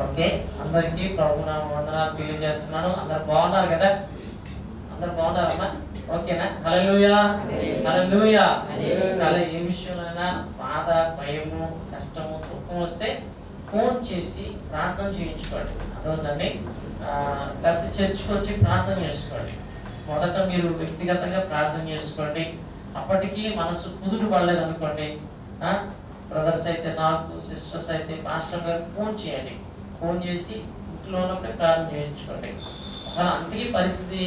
Okay, అందరికీ ప్రభువున వందనాలు తెలియజేస్తున్నాను. అందరు బాగున్నారు కదా? అందరు బాగున్నారమ్మా? ఓకేనా? హల్లెలూయా, హల్లెలూయా. అలా ఏ విషయంలోనైనా బాధ, భయము, కష్టము, దుఃఖం వస్తే ఫోన్ చేసి ప్రార్థన చేయించుకోండి. అర్థమవుతుందండి? లేకపోతే చర్చికి వచ్చి ప్రార్థన చేసుకోండి. మొదట మీరు వ్యక్తిగతంగా ప్రార్థన చేసుకోండి. అప్పటికీ మనసు కుదురు పడలేదు అనుకోండి, బ్రదర్స్ అయితే నాకు, సిస్టర్స్ అయితే పాస్టర్ గారు ఫోన్ చేయండి. ఫోన్ చేసి ఇంట్లో ఉన్నప్పుడే ప్రార్థన చేయించుకోండి. ఒకవేళ అంతకీ పరిస్థితి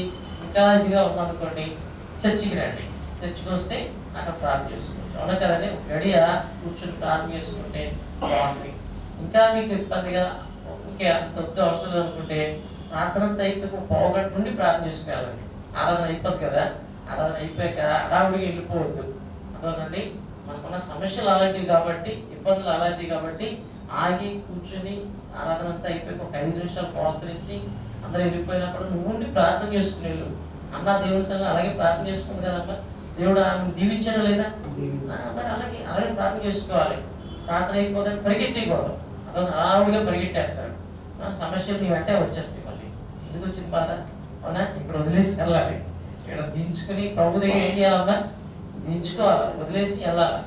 ఇంకా ఇదిగా ఉందనుకోండి, చర్చికి రండి. చర్చికి వస్తే అక్కడ ప్రార్థన చేసుకోవచ్చు. అవునా కదండి? గడియ కూర్చొని ప్రార్థన చేసుకుంటే బాగుంటుంది. ఇంకా మీకు ఇబ్బందిగా ఓకే అంత వద్దు అవసరం అనుకుంటే ప్రార్థన అంతా అయిపోయి పోగొట్టు నుండి ప్రార్థన చేసుకోవాలండి. ఆరాధన అయిపోద్ది కదా, ఆరాధన అయిపోయాక హడావుడిగా వెళ్ళిపోవద్దు. అర్థమవుతుంది? మనకున్న సమస్యలు అలాంటివి కాబట్టి, ఇబ్బందులు అలాంటివి కాబట్టి ఆగి కూర్చొని ఆరాధన అంతా అయిపోయి ఒక 5 నిమిషాలు మోకరించి అందరూ వెళ్ళిపోయినప్పుడు నువ్వు ఉండి ప్రార్థన చేసుకునే అన్న దేవుడి సంగతి అలాగే ప్రార్థన చేసుకుంది కదమ్మా. దేవుడు ఆమెను దీవించడం లేదా? మరి అలాగే అలాగే ప్రార్థన చేసుకోవాలి. ప్రార్థన అయిపోతే పరిగెట్టకూడదు. ఆవిడగా పరిగెట్టేస్తాడు. సమస్యలు నీ వెంటే వచ్చేస్తాయి. మళ్ళీ ఎందుకు వచ్చింది బాధ? అవునా? ఇక్కడ వదిలేసి వెళ్ళాలి. ఇక్కడ దించుకుని ప్రభు దగ్గర ఏం చేయాలన్నా దించుకోవాలి, వదిలేసి వెళ్ళాలి.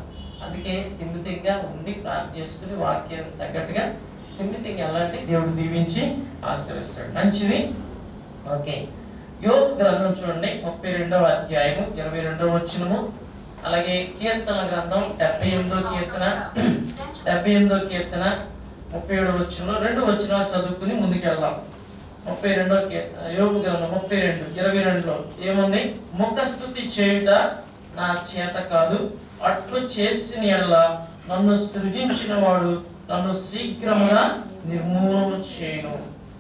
అందుకే స్థిమితంగా ఉండి ప్రార్థన చేసుకుని వాక్యం తగ్గట్టుగా స్థిమితంగా వెళ్ళాలంటే దేవుడు దీవించి ఆశీర్వదిస్తాడు. మంచిది. ఓకే, యోబు గ్రంథం చూడండి, 32వ అధ్యాయము 22వ వచనము. అలాగే కీర్తన గ్రంథం 78వ కీర్తన 37వ వచనంలో 2 వచనాలు చదువుకుని ముందుకెళ్దాం. 32వ కీర్తన యోబు గ్రంథం 32:22లో ఏముంది? ముఖస్తుతి చేయుట నా చేత కాదు, అట్లు చేసిన యెడల నన్ను సృజించిన వాడు నన్ను శీఘ్రముగా నిర్మూలన చేయను.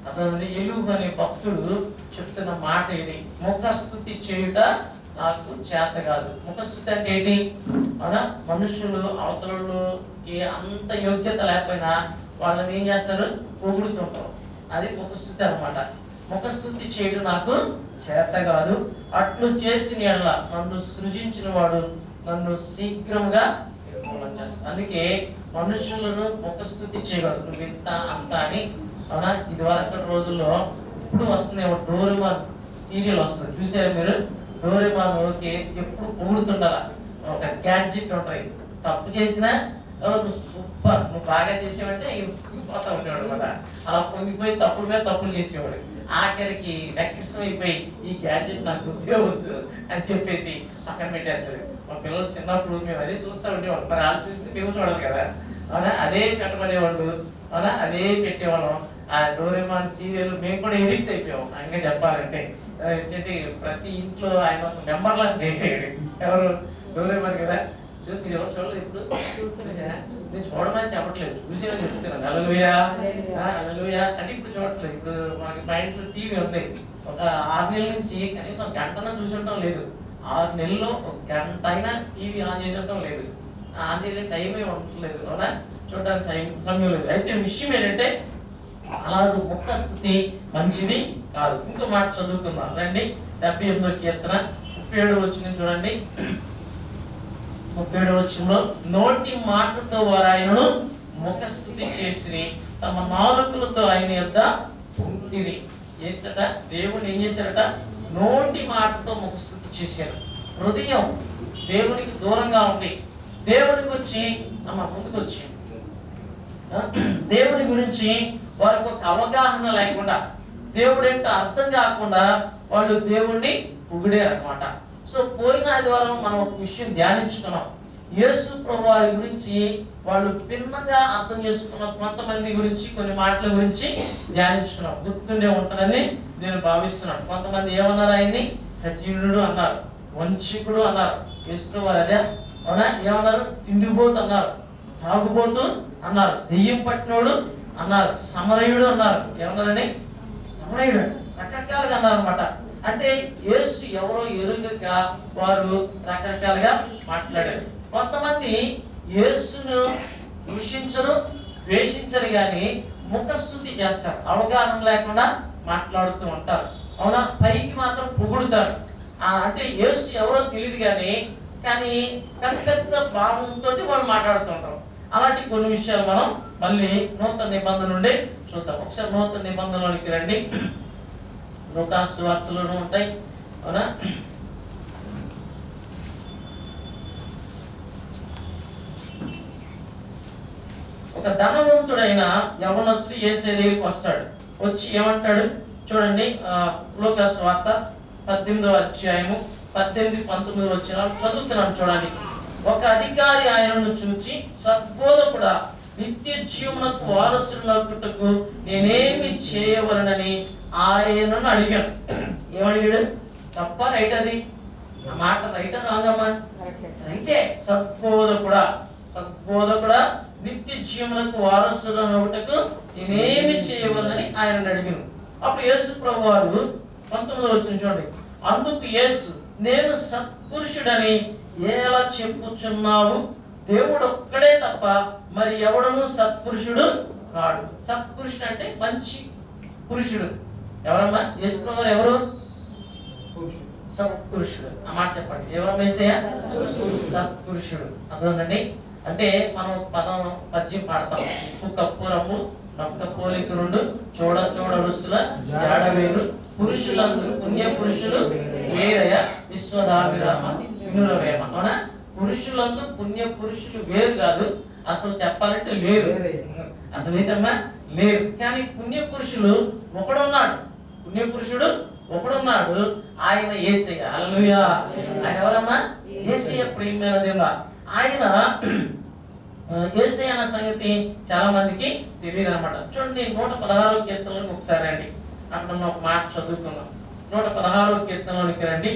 అతని ఎలుగు అనే భక్తుడు చెప్తున్న మాట ఇది. ముఖస్తుతి చేయుట నాకు చేత కాదు. ముఖస్తుతి అంటే ఏంటి? అవునా? మనుషులు అవతలకి అంత యోగ్యత లేకపోయినా వాళ్ళని ఏం చేస్తారు? పొగుడుతుంటారు. అది ముఖస్తుతి అన్నమాట. ముఖస్తుతి చేయడం నాకు చేత కాదు, అట్లు చేసిన యెడల నన్ను సృజించిన వాడు నన్ను శీఘ్రంగా నిర్మూలన చేస్తాడు. అందుకే మనుషులను ముఖస్తుతి చేయగలరు. నువ్వు ఇంత అంత అని. అవునా? ఇది వరకు రోజుల్లో ఇప్పుడు వస్తుంది డోరేమాన్ సీరియల్ వస్తుంది, చూసారు మీరు? డోరేమాన్కి ఎప్పుడు పొగుడుతుండాల. ఒక గ్యాడ్జెట్ ఉంటుంది. తప్పు చేసినా నువ్వు సూపర్, నువ్వు బాగా చేసేవంటే పోతా ఉంటాడు అనమాట. అలా పొంగిపోయి తప్పుడు మీద తప్పులు చేసేవాడు. ఆఖరికి వెక్కిష్టమైపోయి ఈ గ్యాడ్జెట్ నాకు వద్దే వద్దు అని చెప్పేసి పక్కన పెట్టేస్తారు. మా పిల్లలు చిన్నప్పుడు మేము అదే చూస్తూ ఉండేవాళ్ళు. మరి వాళ్ళు చూస్తే మేము చూడాలి కదా. అవునా? అదే పెట్టబడేవాళ్ళు. అవునా? అదే పెట్టేవాళ్ళం. ఆ డోరేమాన్ సీరియల్ మేము కూడా ఎడిక్ట్ అయిపోయాం. ఇంకా చెప్పాలంటే ఏంటంటే ప్రతి ఇంట్లో ఆయన ఒక మెంబర్లా ఎవరు? డోరేమాన్ కదా. మీరు ఎవరు చూడలేదు? ఇప్పుడు నేను చూడమని చెప్పట్లేదు, చూసేవని చెప్తున్నాను. హల్లెలూయా, హల్లెలూయా అంటే ఇప్పుడు చూడట్లేదు. ఇప్పుడు మాకు మా ఇంట్లో టీవీ ఉంది. ఒక 6 నెలల నుంచి కనీసం గంటన చూసి ఉండటం లేదు. 6 నెలల్లో ఒక గంట అయినా టీవీ ఆన్ చేసి ఉండటం లేదు. ఆన్ చేసే టైమే ఉండట్లేదు. అవునా? చూడడానికి సమయం లేదు. అయితే విషయం ఏంటంటే అలాగే ముఖస్తుతి మంచిది కాదు. ఇంకో మాట చదువుకుందాం రండి. 78వ కీర్తన 37వ వచనం చూడండి. 37వ వచనంలో నోటి మాటతో వారు ఆయనను ముఖస్తుతి చేసి తమ నాలుకలతో ఆయన యొద్ద పొంగిరి. ఏంటట? దేవుడిని ఏం చేశారట? నోటి మాటతో ముఖస్తుతి చేశారు. హృదయం దేవునికి దూరంగా ఉంది. దేవుని గురించి ముందుకు వచ్చి దేవుని గురించి వారికి ఒక అవగాహన లేకుండా, దేవుడు ఏంటో అర్థం కాకుండా వాళ్ళు దేవుణ్ణి పొగిడారు అన్నమాట. సో పోయిన ఆదివారం మనం ఒక విషయం ధ్యానించుకున్నాం. యేసు ప్రభువారి గురించి వాళ్ళు భిన్నంగా అర్థం చేసుకున్న కొంతమంది గురించి, కొన్ని మాటల గురించి ధ్యానించుకున్నాం. గుర్తుండే ఉంటుందని నేను భావిస్తున్నాను. కొంతమంది ఏమన్నారు? ఆయన్ని సజీవుడు అన్నారు, వంచికుడు అన్నారు. యేసు ప్రభువారు అదే. అవునా? ఏమన్నారు? తిండిపోతు అన్నారు, తాగుబోతు అన్నారు, దెయ్యం పట్టినోడు అన్నారు, సమరయుడు అన్నారు. ఏమన్నారండి? సమరయుడు రకరకాలుగా అన్నారు అనమాట. అంటే యేసు ఎవరో ఎరుగక వారు రకరకాలుగా మాట్లాడారు. కొంతమంది యేసును దూషించరు, ద్వేషించరు, కానీ ముఖస్తుతి చేస్తారు. అవగాహన లేకుండా మాట్లాడుతూ ఉంటారు. అవునా? పైకి మాత్రం పొగుడుతారు. అంటే యేసు ఎవరో తెలియదు కానీ పెద్ద భావంతో వాళ్ళు మాట్లాడుతూ ఉంటారు. అలాంటి కొన్ని విషయాలు మనం మళ్ళీ నూతన నిబంధన నుండి చూద్దాం. ఒకసారి నూతన నిబంధనలోనికి రండి. లూకాసు సువార్తలోనూ ఉంటాయి, అవునా? ఒక ధనవంతుడైన యవనస్తుడు యేసు దగ్గరికి వస్తాడు. వచ్చి ఏమంటాడు చూడండి, లూకాసు వార్త 18వ అధ్యాయము 18-19 వచనాలు చదువుతున్నాను చూడండి. ఒక అధికారి ఆయనను చూచి, సద్బోధకుడా, నిత్య జీవనకు వారసులగుటకు నేనేమి చేయవలనని ఆయనను అడిగాను. ఏమడిగాడు? తప్ప రైట్? అది ఆ మాట రైట్ రాదమ్మా? రైటే. సద్బోధకుడా నిత్య జీవనకు వారసులగుటకు నేనేమి చేయవలనని ఆయన అడిగాను. అప్పుడు యేసు ప్రభువు వారు 19వ వచనం చూడండి. అందుకు యేసు, నేను సత్పురుషుడని ఎలా చెప్పుచున్నావు? దేవుడు ఒక్కడే తప్ప మరి ఎవడను సత్పురుషుడు కాడు. సత్పురుషుడు అంటే మంచి పురుషుడు. ఎవరమ్మా? యేసు ప్రభువు ఎవరు? సత్పురుషుడు. ఆ మాట చెప్పండి. ఎవరు యేసయ్య? సత్పురుషుడు. అర్థమండి? అంటే మనం పద్యం పాడతాం. ఉప్పు కప్పురము నొక్క పోలిక రెండు చూడ రుసుల జాడవేరు పురుషులందరూ పుణ్య పురుషులు వేరయ విశ్వదాభిరామ వినురవేమ. అవునా? పురుషులందరూ పుణ్య పురుషులు వేరు కాదు, అసలు చెప్పాలంటే లేరు. అసలు ఏంటమ్మా? లేరు. కానీ పుణ్య పురుషులు ఒకడున్నాడు. పుణ్య పురుషుడు ఒకడున్నాడు, ఆయన యేసయ్య. హల్లెలూయా. ఆయన ఎవరమ్మా? యేసయ్య. ప్రియమైన దేవుడా, ఆయన యేసయ్య అన్న సంగతి చాలా మందికి తెలియదు అనమాట. చూడండి, 116వ కీర్తనలోకి ఒకసారి రండి. అక్కడ ఒక మాట చదువుకున్నాం. 116వ కీర్తనలోనికి రండి.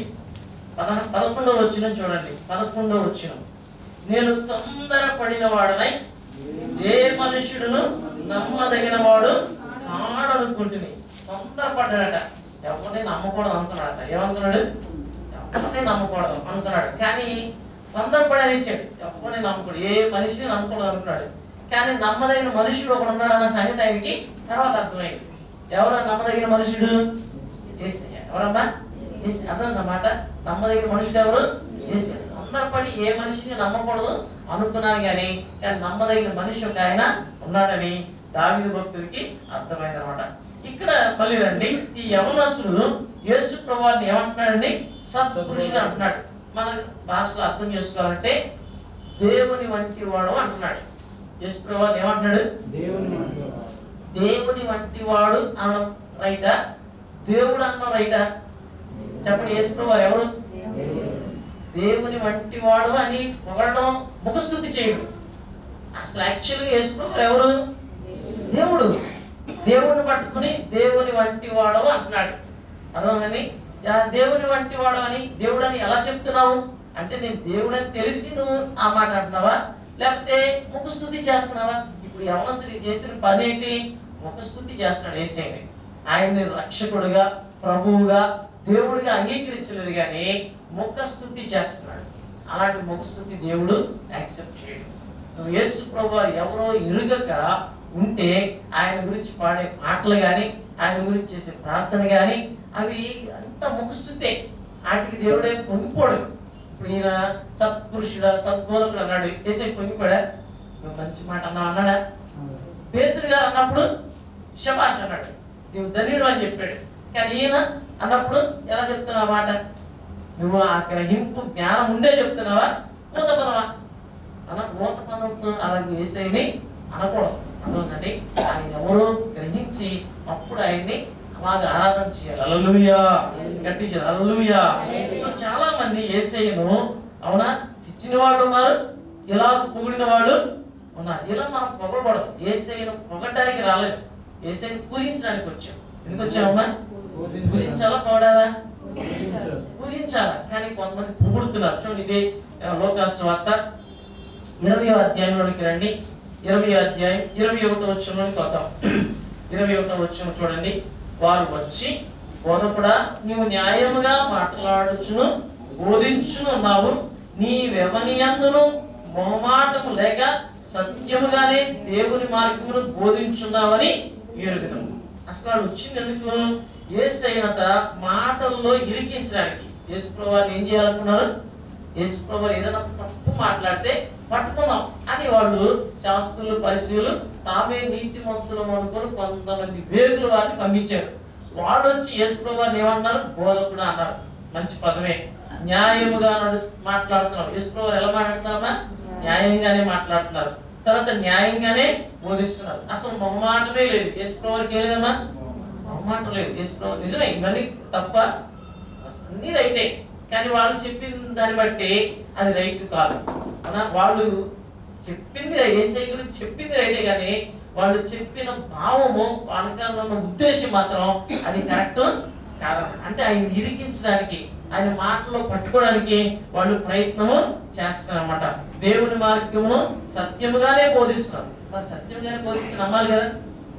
11వ వచనం చూడండి. 11వ వచనం, నేను తొందరపడిన వాడనై ఏ మనుష్యుడును నమ్మదగిన వాడు కాడనుకుంటుని. తొందరపడ్డాడట. ఎవరిని నమ్మకూడదు అనుకున్నాడట. ఏమనుకున్నాడు? ఎవరిని నమ్మకూడదు అనుకున్నాడు. కానీ తొందరపడి అనేసాడు. ఎవరిని నమ్మకూడదు, ఏ మనిషిని నమ్మకూడదు అనుకున్నాడు. కానీ నమ్మదగిన మనుషుడు ఒకడు ఉన్నాడన్న సంగతి ఆయనకి తర్వాత అర్థమైంది. ఎవరు నమ్మదగిన మనుషుడు? యేసయ్య. ఎవరమ్మా? యేసయ్య. అర్థమన్నమాట. నమ్మదగిన మనుషుడు ఎవరు? యేసయ్య. తొందరపడి ఏ మనిషిని నమ్మకూడదు అనుకున్నాను, కానీ నమ్మదగిన మనిషి ఒక ఆయన ఉన్నాడని దావీదు భక్తుడికి అర్థమైంది అనమాట. ఇక్కడ మళ్ళీ రండి. ఈ యవనస్తుడు యేసు ప్రభువుని ఏమంటున్నాడండి? సత్పురుషుడు అంటున్నాడు. మన భాషలో అర్థం చేసుకోవాలంటే దేవుని వంటి వాడు అంటున్నాడు. యేసు ప్రభువుని ఏమంటున్నాడు? దేవుని వంటి వాడు అనడం రైటా? దేవుడు అన్న రైటా? చెప్పండి. యేసు ప్రభువు ఎవరు? దేవుని వంటి వాడు అని పొగడడం, ముఖస్తుతి చేయడు. అసలు యాక్చువల్గా యేసు ప్రభువు ఎవరు? దేవుడు. దేవుడిని పట్టుకుని దేవుని వంటి వాడు అంటున్నాడు. అర్థమైందని? దేవుని వంటి వాడు అని దేవుడు అని ఎలా చెప్తున్నావు అంటే, నేను దేవుడని తెలిసి నువ్వు ఆ మాట అంటున్నావా, లేకపోతే ముఖస్తుతి చేస్తున్నావా? ఇప్పుడు యవనస్తుడు చేసిన పని ఏంటి? ముఖస్తుతి చేస్తున్నాడు యేసయ్యని. ఆయన్ని రక్షకుడుగా, ప్రభువుగా, దేవుడిగా అంగీకరించలేదు, కానీ ముఖస్తుతి చేస్తున్నాడు. అలాంటి ముఖస్తుతి దేవుడు యాక్సెప్ట్ చేయడు. నువ్వు యేసు ప్రభువు ఎవరో ఎరుగక ఉంటే ఆయన గురించి పాడే పాటలు కానీ, ఆయన గురించి చేసే ప్రార్థన కానీ అవి అంత ముఖస్తుతే. వాటికి దేవుడే పొంగిపోడు. ఇప్పుడు ఈయన సత్పురుషుడా, సద్బోధకుడు అన్నాడు. యేసయ్య పొంగిపోడా? నువ్వు మంచి మాట అన్నాడా? పేతురు గారు అన్నప్పుడు శబాష్ అన్నాడు, నువ్వు ధన్యుడు అని చెప్పాడు. కానీ ఈయన అన్నప్పుడు ఎలా చెప్తున్నావు మాట? నువ్వు ఆ గ్రహింపు జ్ఞానం ఉండే చెప్తున్నావా, ఊత పదవా? ఊత పదంతో అలాగే యేసయ్యని అనకూడదు. అర్థండి? ఆయన ఎవరో గ్రహించి అప్పుడు ఆయన్ని అలాగే ఆరాధన చేయాలి. హల్లెలూయా. గట్టిగా హల్లెలూయా. సో చాలా మంది యేసయ్యను అవునా తిట్టిన వాళ్ళు ఉన్నారు, ఇలా పొగిడిన వాళ్ళు ఉన్నారు. ఇలా మనం పొగడకూడదు. యేసయ్యను పొగడడానికి రాలేదు, యేసయ్యను పూజించడానికి వచ్చాం. ఎందుకు వచ్చామమ్మా? పూజించాలా, పొగడాలా? పూజించాలా. కానీ కొంతమంది పొగుడుతున్నారు. చూడండి, ఇదే లూకాసు వార్త 20వ అధ్యాయంలోనికి రండి. 20వ అధ్యాయం 21వ వచనంలోనికి వద్దాం. 21వ వచనం చూడండి. వారు వచ్చి, బోధకుడా, నీవు న్యాయముగా మాట్లాడుచును బోధించునున్నావు, నీవెవనియందును మొహమాటము లేక సత్యముగానే దేవుని మార్గమును బోధించున్నావని ఎరుగుదాం. అసలు వాళ్ళు వచ్చింది ఎందుకు? యేసయ్యనట మాటల్లో ఇరికించడానికి. యేసు ప్రభువుని ఏం చేయాలనుకున్నారు? యేసు ప్రభు ఏదైనా తప్పు మాట్లాడితే పట్టుకున్నాం అని వాళ్ళు శాస్త్రులు పరిశీలు తామే నీతిమంతులు అనుకుని కొంతమంది వేగుల వారిని పంపించారు. వాళ్ళు వచ్చి యేసు ప్రభు ఏమన్నారు? బోధకుడు అన్నారు. మంచి పదమే. న్యాయముగా మాట్లాడుతున్నాం. యేసు ప్రభు ఎలా మాట్లాడుతున్నామా? న్యాయంగానే మాట్లాడుతున్నారు. తర్వాత న్యాయంగానే బోధిస్తున్నారు. అసలు మొహమాటమే లేదు. యేసు ప్రభుకి ఏం లేదమ్మా? మొహమాటం లేదు. యేసు ప్రభు నిజమే, ఇవన్నీ తప్ప అన్ని రైటే, కానీ వాళ్ళు చెప్పిన దాన్ని బట్టి అది రైట్ కాదు. వాళ్ళు చెప్పింది యేసయ్య గురించి చెప్పింది రైటే, కానీ వాళ్ళు చెప్పిన భావము వాళ్ళకన్నా ఉన్న ఉద్దేశం మాత్రం అది కరెక్ట్ కాదన్నమాట. అంటే ఆయన ఇరికించడానికి, ఆయన మాటలో పట్టుకోవడానికి వాళ్ళు ప్రయత్నము చేస్తారన్నమాట. దేవుని మార్గమును సత్యముగానే బోధిస్తున్నారు. మరి సత్యముగానే బోధిస్తున్న నమ్మాలి కదా.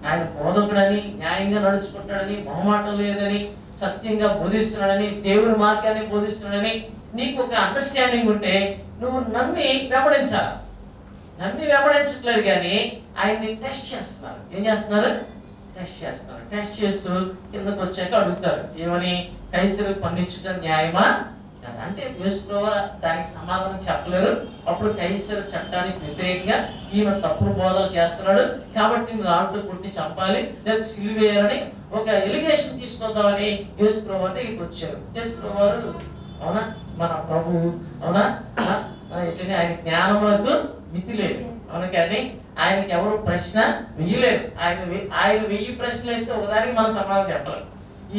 ఆయన బోధకుడని, న్యాయంగా నడుచుకుంటాడని, మొహమాటం లేదని, సత్యంగా బోధిస్తున్నాడని, దేవుని మార్గాన్ని బోధిస్తున్నాడని నీకు ఒక అండర్స్టాండింగ్ ఉంటే నువ్వు నమ్మి వెంబడించాలి. నమ్మి వెంబడించట్లేదు, కానీ ఆయన్ని టెస్ట్ చేస్తున్నారు. ఏం చేస్తున్నారు? టెస్ట్ చేస్తున్నారు. టెస్ట్ చేస్తూ కిందకు వచ్చాక అడుగుతారు, ఏమని? కైసరుకు పన్నించడం న్యాయమా? అంటే యేసు ప్రభువు దానికి సమాధానం చెప్పలేరు. అప్పుడు కైసరు చట్టానికి వ్యతిరేకంగా ఈయన తప్పుడు బోధలు చేస్తున్నాడు కాబట్టి రాళ్ళతో కొట్టి చంపాలి లేదా సిలువ వేయాలని ఒక ఎలిగేషన్ తీసుకొద్దామని యేసు ప్రభువు అంటే ఇక్కడికి వచ్చారు. యేసు ప్రభువు అవునా మన ప్రభువు, అవునా ఇట్లనే ఆయన జ్ఞానములకు మితి లేదు. అవును, కానీ ఆయనకి ఎవరు ప్రశ్న వెయ్యలేరు. ఆయన 1000 ప్రశ్నలు వేస్తే ఒకదానికి మనం సమాధానం చెప్పలేం.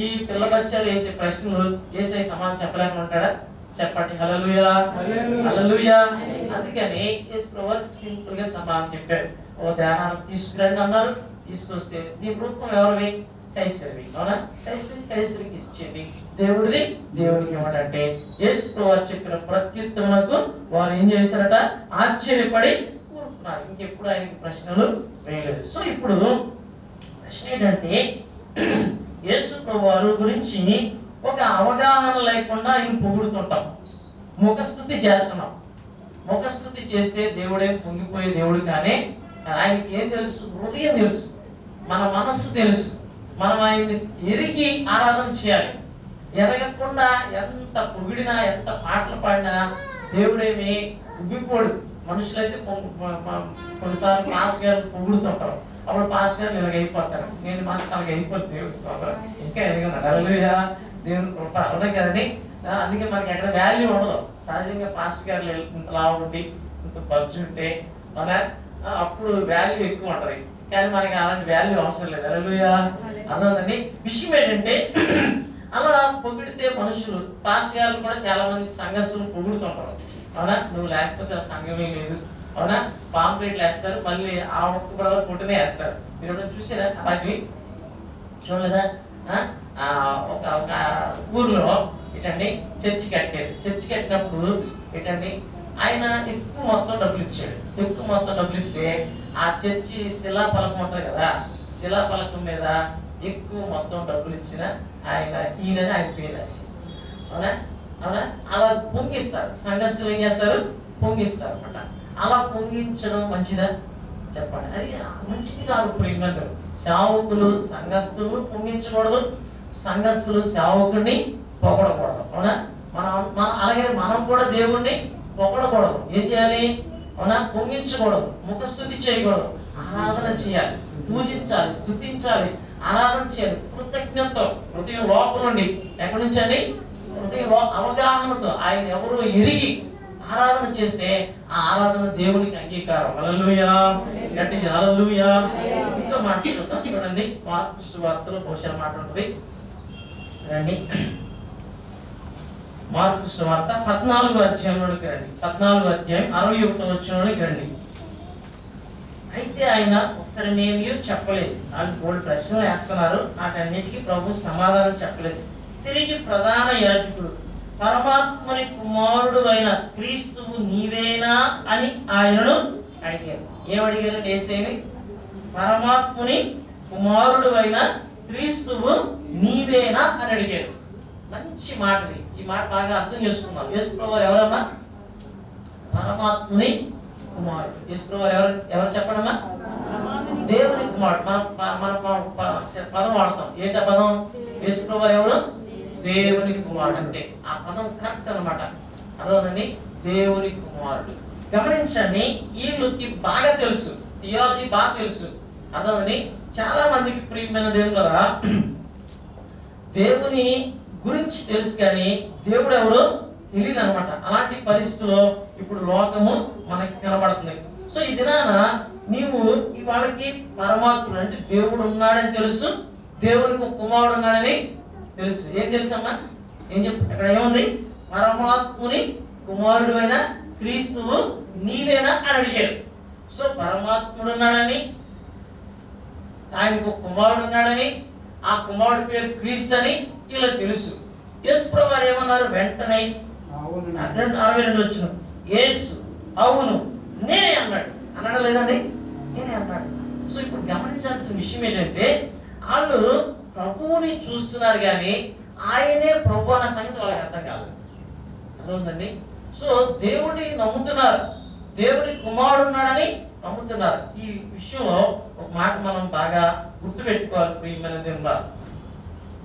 ఈ పిల్ల బచ్చాలు వేసే ప్రశ్నలు యేసయ్య సమాధానం చెప్పలేకుండా ఉంటాడా? చెప్పండి. హల్లెలూయా, హల్లెలూయా. అందుకని యేసు ప్రభువు సింపుల్ గా సమాధానం చెప్పారు. ఓ ధ్యానాలు తీసుకురండి అన్నారు. తీసుకొస్తే దీని రూపం ఎవరివి? కైసరివి. అవునా? కైసరికి ఇచ్చేది, దేవుడిది దేవుడికి ఇవ్వడంటే యేసు ప్రభువు చెప్పిన ప్రత్యుత్తములకు వారు ఏం చేశారట? ఆశ్చర్యపడి కూరుకున్నారు. ఇంకెప్పుడు ఆయనకి ప్రశ్నలు వేయలేదు. సో ఇప్పుడు ప్రశ్న ఏంటంటే, యేసు ప్రభువు గురించి ఒక అవగాహన లేకుండా ఆయన పొగుడుతుంటాం, ముఖస్తుతి చేస్తున్నాం. ముఖస్తుతి చేస్తే దేవుడే పొంగిపోయే దేవుడు, కానీ ఆయనకి ఏం తెలుసు? హృదయం తెలుసు, మన మనస్సు తెలుసు. మనం ఆయన్ని ఎరిగి ఆరాధన చేయాలి. ఎరగకుండా ఎంత పొగిడినా, ఎంత పాటలు పాడినా దేవుడేమి ఉబ్బిపోడు. మనుషులైతే కొన్నిసార్లు పాస్ గారు పొగుడుతుంటారు. అప్పుడు పాస్ గారు ఇలాగ అయిపోతారు. నేను మాకు అలాగ అయిపోతుంది. దేవుడికి స్తోత్రం. ఇంకా ఎరగను. హల్లెలూయా, దేవుని కృప. అవునా కదండి. అందుకే మనకి ఎక్కడ వాల్యూ ఉండదు. సహజంగా పాస్ గారు ఇంత లావు ఉండి ఇంత బజ్జు ఉంటే మన అప్పుడు వాల్యూ ఎక్కువ ఉంటది, కానీ మనకి అలాంటి వాల్యూ అవసరం లేదు. హల్లెలూయా. అర్థండి. విషయం ఏంటంటే, అలా పొగిడితే మనుషులు, పాస్ గారు కూడా చాలా మంది సంఘస్థులు పొగుడుతుంటారు. అవునా? నువ్వు లేకపోతే ఆ సంఘమే లేదు. అవునా? పాంప్లెట్లు వేస్తారు, మళ్ళీ ఆ ఒక్క బ్రదర్ ఫోటోనే వేస్తారు. మీరు ఎప్పుడైనా చూసారా అలాంటివి? చూడలేదా? ఒక ఊర్లో ఏంటండి చర్చి కట్టారు. చర్చి కట్టినప్పుడు ఏంటండి ఆయన ఎక్కువ మొత్తం డబ్బులు ఇచ్చాడు. ఎక్కువ మొత్తం డబ్బులు ఇస్తే ఆ చర్చి శిలాఫలకం ఉంటుంది కదా, శిలాఫలకం మీద ఎక్కువ మొత్తం డబ్బులు ఇచ్చిన ఆయన ఈయనని ఆయన పేరు రాసి, అవునా అవునా అలా పొంగిస్తారు. సంఘస్థులు ఏం చేస్తారు? పొంగిస్తారు అనమాట. అలా పొంగించడం మంచిదా? చెప్పండి. అది మంచిది కాదు. ఇప్పుడు ఏంటంటే సేవకులు సంఘస్థులు పొంగించకూడదు, సంఘస్థులు సేవకుడిని పొగడకూడదు. అవునా? అలాగే మనం కూడా దేవుణ్ణి పొగడకూడదు. ఏం చేయాలి? అవునా? పొంగించకూడదు, ముఖస్థుతి చేయకూడదు, ఆరాధన చేయాలి, పూజించాలి, స్తుతించాలి, ఆరాధన చేయాలి కృతజ్ఞతతో, హృదయం లోపల నుండి. ఎక్కడి నుంచి అండి? హృదయం అవగాహనతో ఆయన ఎవరో ఎరిగి ఆరాధన చేస్తే ఆ ఆరాధన దేవునికి అంగీకారం. హల్లెలూయా, గట్టిగా హల్లెలూయా. ఇంకా మాట్లాడుతాం చూడండి. మార్కు సువార్తలో బహుశా మాట ఉంటుంది. రండి, మార్కు సువార్త 14వ అధ్యాయంలోకి రండి. 14వ అధ్యాయం 61వ వచనంలోకి రండి. అయితే ఆయన ఉత్తరమేమీ చెప్పలేదు. వాళ్ళు 3 ప్రశ్నలు వేస్తున్నారు. వాటన్నిటికీ ప్రభు సమాధానం చెప్పలేదు. తిరిగి ప్రధాన యాజకుడు, పరమాత్మని కుమారుడు అయిన క్రీస్తువు నీవేనా అని ఆయనను అడిగారు. ఏమడిగారు? యేసయ్యని పరమాత్ముని కుమారుడు అయిన క్రీస్తువు నీవేనా అని అడిగారు. మంచి మాటది. ఈ మాట బాగా అర్థం చేసుకున్నాం. యేసు ప్రభువు ఎవరమ్మా? పరమాత్ముని కుమారుడు. యేసు ప్రభువు ఎవరు చెప్పడమ్మా? దేవుని కుమారుడు. మన పదం వాడతాం. ఏంట పదం? యేసు ప్రభువు ఎవరు? దేవుని కుమారుడు. అంతే. ఆ పదం కరెక్ట్ అనమాట. అర్థమవుతుందండి, దేవుని కుమారుడు. గమనించండి, వీళ్ళకి బాగా తెలుసు, థియాలజీ బాగా తెలుసు. అర్థమవుతుంది. చాలా మందికి ప్రియమైన దేవుని ద్వారా దేవుని గురించి తెలుసు కానీ దేవుడు ఎవరో తెలియదు అనమాట. అలాంటి పరిస్థితుల్లో ఇప్పుడు లోకము మనకి కనబడుతుంది. సో ఈ దినాన నీవు వాళ్ళకి పరమాత్ముడు అంటే దేవుడు ఉన్నాడని తెలుసు, దేవునికి ఒక కుమారుడు ఉన్నాడని తెలుసు. ఏం తెలుసమ్మా? ఏం అక్కడ ఏముంది? పరమాత్ముని కుమారుడు అయిన క్రీస్తువు నీవేనా అని అడిగాడు. సో పరమాత్ముడు ఉన్నాడని, ఆయనకు కుమారుడు ఉన్నాడని, ఆ కుమారుడి పేరు క్రీస్తు అని ఇలా తెలుసు. యేసు ప్రభువు వారు ఏమన్నారు? వెంటనే 62 వచ్చిన యేసు అవును నేనే అన్నాడు. అన్నాడా లేదండి? నేనే అన్నాడు. సో ఇప్పుడు గమనించాల్సిన విషయం ఏంటంటే, వాళ్ళు ప్రభువుని చూస్తున్నారు కానీ ఆయనే ప్రభు అన్న సంగతి వాళ్ళకి అర్థం కాదు. అర్థమవుతుందండి. సో దేవుడిని నమ్ముతున్నారు, దేవుడి కుమారుడు ఉన్నాడని నమ్ముతున్నారు. ఈ విషయంలో ఒక మాట మనం బాగా గుర్తుపెట్టుకోవాలి ప్రియమైన దేవుడా.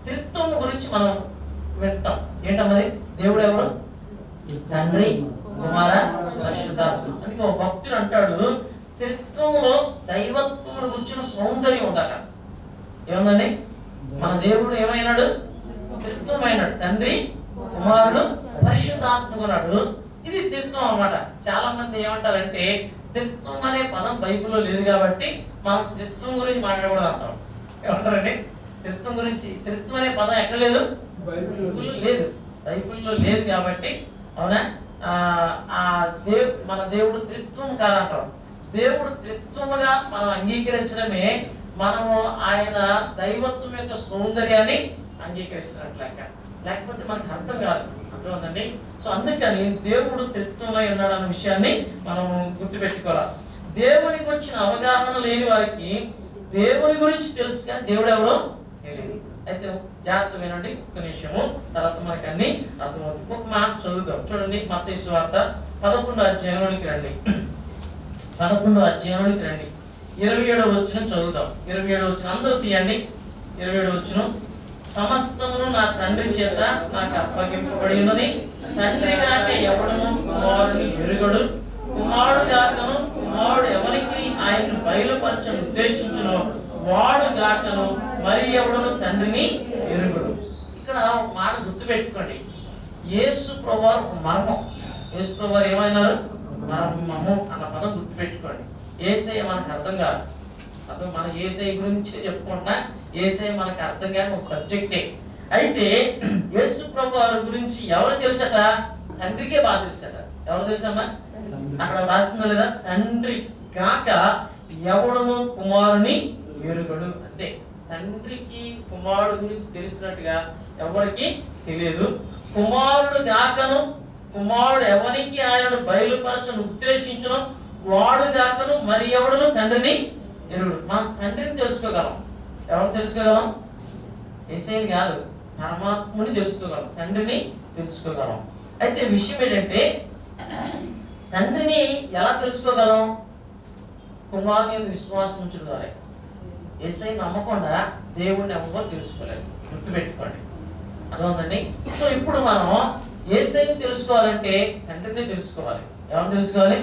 త్రిత్వం గురించి మనం వింటాం. ఏంటన్నది? దేవుడు ఎవరు? తండ్రి, కుమార, పరిశుద్ధాత్మ. అందుకే ఒక భక్తుడు అంటాడు, త్రిత్వంలో దైవత్వం గురించిన సౌందర్యం ఉందట. ఏముందండి? మన దేవుడు ఏమైనాడు? త్రిత్వమైనాడు. తండ్రి, కుమారుడు, పరిశుద్ధాత్మ ఉన్నాడు. ఇది త్రిత్వం అన్నమాట. చాలా మంది ఏమంటారంటే త్రిత్వం అనే పదం బైబిల్లో లేదు కాబట్టి మనం త్రిత్వం గురించి మాట్లాడకూడదు అంటాం. ఏమంటారండి? త్రిత్వం గురించి, త్రిత్వం అనే పదం ఎక్కడ లేదు? బైబిల్లో లేదు. బైబిల్లో లేదు కాబట్టి అవునా, మన దేవుడు త్రిత్వం కాదంటాం. దేవుడు త్రిత్వముగా మనం అంగీకరించడమే మనము ఆయన దైవత్వం యొక్క సౌందర్యాన్ని అంగీకరిస్తున్నట్లు లెక్క. లేకపోతే మనకు అర్థం కాదు. అర్థమవుతుందండి. సో అందుకని దేవుడు త్రిత్వమై ఉన్నాడు అన్న విషయాన్ని మనం గుర్తుపెట్టుకోవాలి. దేవునికి వచ్చిన అవగాహన లేని వారికి దేవుని గురించి తెలుసు కానీ దేవుడు ఎవరో తెలియదు. అయితే జాగ్రత్త వినండి ఒక్క నిమిషము, తర్వాత మనకి అన్ని అర్థమవుతుంది. ఒక మాట చదువుతాం చూడండి. మత్తయి సువార్త 11వ అధ్యాయంలోనికి రండి. 11వ అధ్యాయంలోనికి రండి. 27వ వచనం చదువుతాం. 27వ వచనం అందరూ తీయండి. 27వ వచనం, సమస్తమును నా తండ్రి చేత నాకు అప్పగింపబడి ఉన్నది. తండ్రి గాక ఎవడను కుమారుని ఎరుగడు, కుమారుడు గాకను కుమారుడు ఎవరికి ఆయనను బయలుపరచని ఉద్దేశించును వాడు గాకను మరి ఎవడను తండ్రిని ఎరుగడు. ఇక్కడ ఒక మాట గుర్తుపెట్టుకోండి. యేసు ప్రభువారు ఒక మర్మం. యేసు ప్రభువారు ఏమైనారు? మర్మము అన్న పదం గుర్తుపెట్టుకోండి. యేసయ్య మనకు అర్థం కాదు. అర్థం మన యేసయ్య గురించి చెప్పుకుంటున్నా, యేసయ్య మనకు అర్థం కాని ఒక సబ్జెక్టే. అయితే యేసు ప్రభువారి గురించి ఎవరు తెలుసట? తండ్రికే బాగా తెలుసట. ఎవరు తెలుసమ్మా? అక్కడ రాస్తుందా లేదా? తండ్రి కాక ఎవడను కుమారుని ఎరుగడు. అంతే. తండ్రికి కుమారుడు గురించి తెలిసినట్టుగా ఎవరికి తెలియదు. కుమారుడు గాకను కుమారుడు ఎవరికి ఆయనను బయలుపరచను ఉద్దేశించను వాడు గాకను మరి ఎవడను తండ్రిని ఎరుగడు. మనం తండ్రిని తెలుసుకోగలం. ఎవరు తెలుసుకోగలం? యేసయ్యని కాదు, పరమాత్ముని తెలుసుకోగలం, తండ్రిని తెలుసుకోగలం. అయితే విషయం ఏంటంటే, తండ్రిని ఎలా తెలుసుకోగలం? కుమారుని విశ్వాసం ఉంచడం ద్వారా. యేసయ్య నమ్మకుండా దేవుడిని ఎవరో తెలుసుకోలేదు. గుర్తుపెట్టుకోండి. అర్థమవుతుందండి. సో ఇప్పుడు మనం యేసయ్యని తెలుసుకోవాలంటే తండ్రిని తెలుసుకోవాలి. ఎవరు తెలుసుకోవాలి?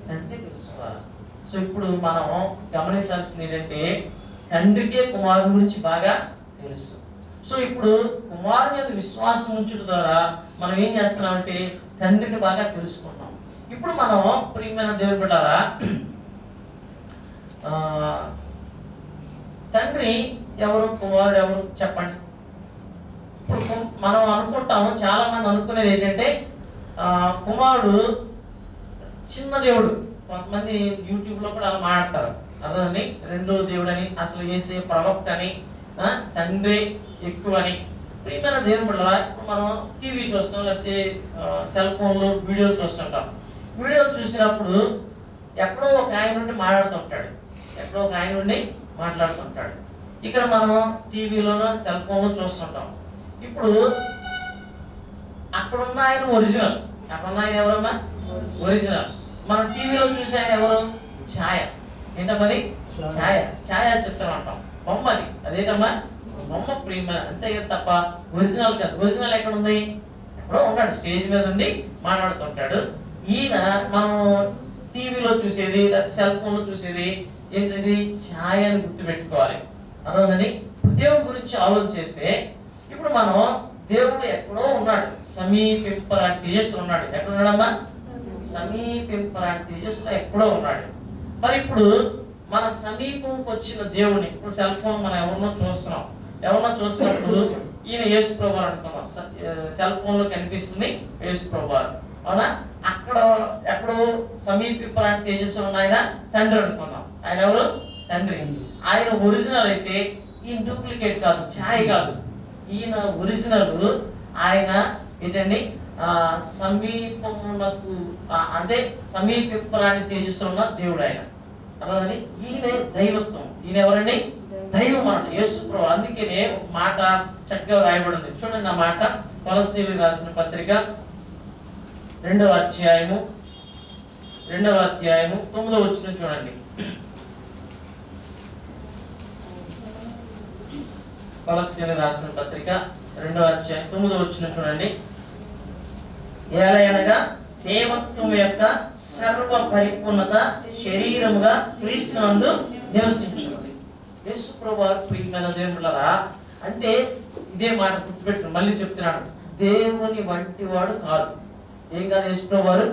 తండ్రిని తెలుసుకోవాలి. సో ఇప్పుడు మనం గమనించాల్సింది ఏంటంటే, తండ్రికే కుమారుని గురించి బాగా తెలుసు. సో ఇప్పుడు కుమారుని యొక్క విశ్వాసం ఉంచడం ద్వారా మనం ఏం చేస్తున్నామంటే తండ్రిని బాగా తెలుసుకుంటాం. ఇప్పుడు మనం ప్రియమైన దేవుని బిడ్డలారా, తండ్రి ఎవరు, కుమారుడు ఎవరు చెప్పండి. ఇప్పుడు మనం అనుకుంటాము, చాలా మంది అనుకునేది ఏంటంటే కుమారుడు చిన్న దేవుడు. కొంతమంది యూట్యూబ్లో కూడా అలా మాట్లాడతారు. అర్థండి, రెండో దేవుడు అని, అసలు చేసే ప్రవక్త అని, తండ్రి ఎక్కువ అని. ప్రియమైన దేవుని బిడ్డలారా, ఇప్పుడు మనం టీవీ చూస్తాం, లేకపోతే సెల్ ఫోన్లో వీడియోలు చూస్తుంటాం. వీడియోలు చూసినప్పుడు ఎక్కడో ఒక ఆయన నుండి మాట్లాడుతుంటాడు, ఎక్కడో ఒక ఆయన నుండి మాట్లాడుతుంటాడు. ఇక్కడ మనం టీవీలోనో సెల్ ఫోన్లో చూస్తుంటాం. ఇప్పుడు అక్కడున్న ఆయన ఒరిజినల్. అక్కడున్న ఆయన ఎవరమ్మా? ఒరిజినల్. మనం టీవీలో చూసే ఆయన ఎవరు? ఛాయ. ఏంటమ్మది? ఛాయ. ఛాయా చిత్రం అంటాం. బొమ్మది. అదేంటమ్మా? బొమ్మ. ప్రియమ అంతే తప్ప ఒరిజినల్ కాదు. ఒరిజినల్ ఎక్కడ ఉంది? ఎక్కడో ఉన్నాడు, స్టేజ్ మీద ఉండి మాట్లాడుతుంటాడు. ఈయన మనం టీవీలో చూసేది, సెల్ ఫోన్లో చూసేది ఏంటంటే ఛాయని గుర్తుపెట్టుకోవాలి. అర్థమైందని ఇప్పుడు దేవుడి గురించి ఆలోచన చేస్తే, ఇప్పుడు మనం దేవుడు ఎక్కడో ఉన్నాడు, సమీపింపరాని తేజస్సులో ఉన్నాడు. ఎక్కడ ఉన్నాడమ్మా? సమీపింపరాని తేజస్సులో ఎక్కడో ఉన్నాడు. మరి ఇప్పుడు మన సమీపంకి వచ్చిన దేవుని, ఇప్పుడు సెల్ ఫోన్ మనం ఎవరినో చూస్తున్నప్పుడు ఈయన యేసు ప్రభువు అనుకున్నాం, సెల్ ఫోన్ లో కనిపిస్తుంది యేసు ప్రభువు, అవునా? అక్కడ ఎక్కడో సమీపింపరాని తేజస్సు ఉన్న ఆయన తండ్రి అనుకున్నాం. ఆయన ఎవరు? తండ్రి. ఆయన ఒరిజినల్ అయితే ఈయన డూప్లికేట్ కాదు, ఛాయ్ కాదు. ఈయన ఒరిజినల్. ఆయన ఏంటండి సమీపమునకు అంటే సమీపింపరాని తేజస్సు ఉన్న దేవుడు ఆయన. అలాగని ఈయన దైవత్వం. ఈయన ఎవరండి? దైవం అన్నమాట, యేసు ప్రభువు. అందుకనే ఒక మాట చక్కగా రాయబడింది చూడండి. ఆ మాట కొలస్సీయులకు రాసిన పత్రిక 2వ అధ్యాయము 9వ వచనం చూడండి. కొలస్సీయులకు రాసిన పత్రిక 2వ అధ్యాయం 9వ వచనం చూడండి. ఏలయనగా దేవత్వం యొక్క సర్వ పరిపూర్ణత శరీరముగా క్రీస్తునందు నివసించున్నది. యేసు ప్రభువు ప్రియమైన దేవుళ్ళరా, అంటే ఇదే మాట గుర్తుపెట్టుకుని మళ్ళీ చెప్తున్నాడు, దేవుని వంటి వాడు కాదు. ఏం కాదు యేసు ప్రభువు?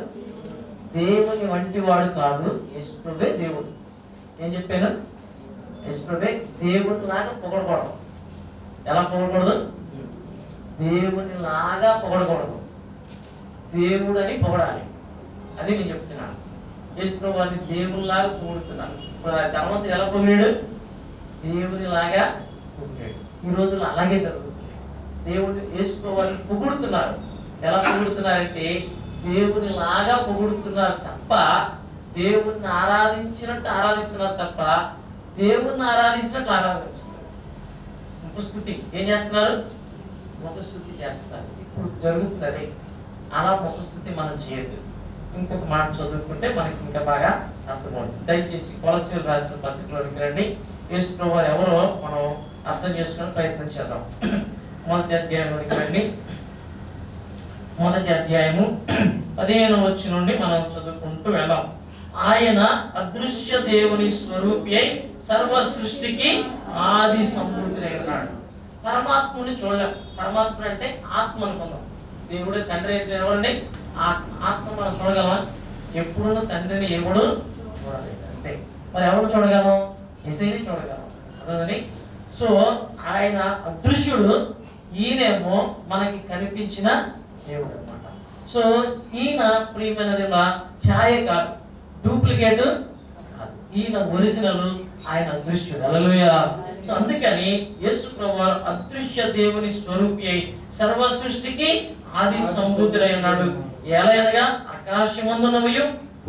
దేవుని వంటి వాడు కాదు. యేసు ప్రభువే దేవుడు. ఏం చెప్పాను? యేసు ప్రభువే దేవుని లాగా పొగడకూడదు. ఎలా పొగడకూడదు? దేవుని లాగా పొగడకూడదు, దేవుడు అని పొగడాలి. అది నేను చెప్తున్నాను. యేసు ప్రభువుని దేవునిలాగా పొగుడుతున్నాను. ఇప్పుడు ధనవంతుడు ఎలా పొగిడాడు? దేవునిలాగా పొగిడాడు. ఈ రోజుల్లో అలాగే జరుగుతుంది. దేవుడు యేసు ప్రభువుని పొగుడుతున్నారు. ఎలా పొగుడుతున్నారంటే దేవునిలాగా పొగుడుతున్నారు తప్ప, దేవుణ్ణి ఆరాధించినట్టు ఆరాధిస్తున్నారు తప్ప దేవుణ్ణి ఆరాధించినట్టు ఆరాధించున్నారు. ముఖస్తుతి ఏం చేస్తున్నారు? ముఖస్తుతి చేస్తున్నారు. ఇప్పుడు జరుగుతుంది అదే. అలా ముఖస్థుతి మనం చేయొద్దు. ఇంకొక మాట చదువుకుంటే మనకి ఇంకా బాగా అర్థమవుతుంది. దయచేసి కొలస్సీయులకు రాసిన పత్రికలోకి రండి. యేసు ప్రభువు ఎవరో మనం అర్థం చేసుకునే ప్రయత్నం చేద్దాం. మొదటి అధ్యాయంలోకి రండి. మొదటి అధ్యాయము 15వ వచనం నుండి మనం చదువుకుంటూ వెళ్దాం. ఆయన అదృశ్య దేవుని స్వరూపి అయి సర్వ సృష్టికి ఆది సంభూతుడై ఉన్నాడు. పరమాత్ముని చూడలేం. పరమాత్ముడు అంటే ఆత్మ అనుకుందాం. దేవుడు తండ్రి అయితే ఎవరండి? ఆత్మ. మనం చూడగలమా? ఎప్పుడు తండ్రిని ఎవడు చూడలేదు, అంతే. మరి ఎవరు చూడగలం? యేసయ్యని చూడగలం. అదే. సో ఆయన అదృశ్యుడు, ఈయనేమో మనకి కనిపించిన దేవుడు అనమాట. సో ఈయన ప్రియమైన ఛాయ కాదు, డూప్లికేట్ కాదు. ఈయన ఒరిజినల్, ఆయన అదృశ్యుడు. హల్లెలూయా. సో అందుకని యేసు ప్రభువు అదృశ్య దేవుని స్వరూపి అయి సర్వ సృష్టికి ఆది సంభూతుడై ఉన్నాడు. ఎలాగనగా ఆకాశమందున్నవి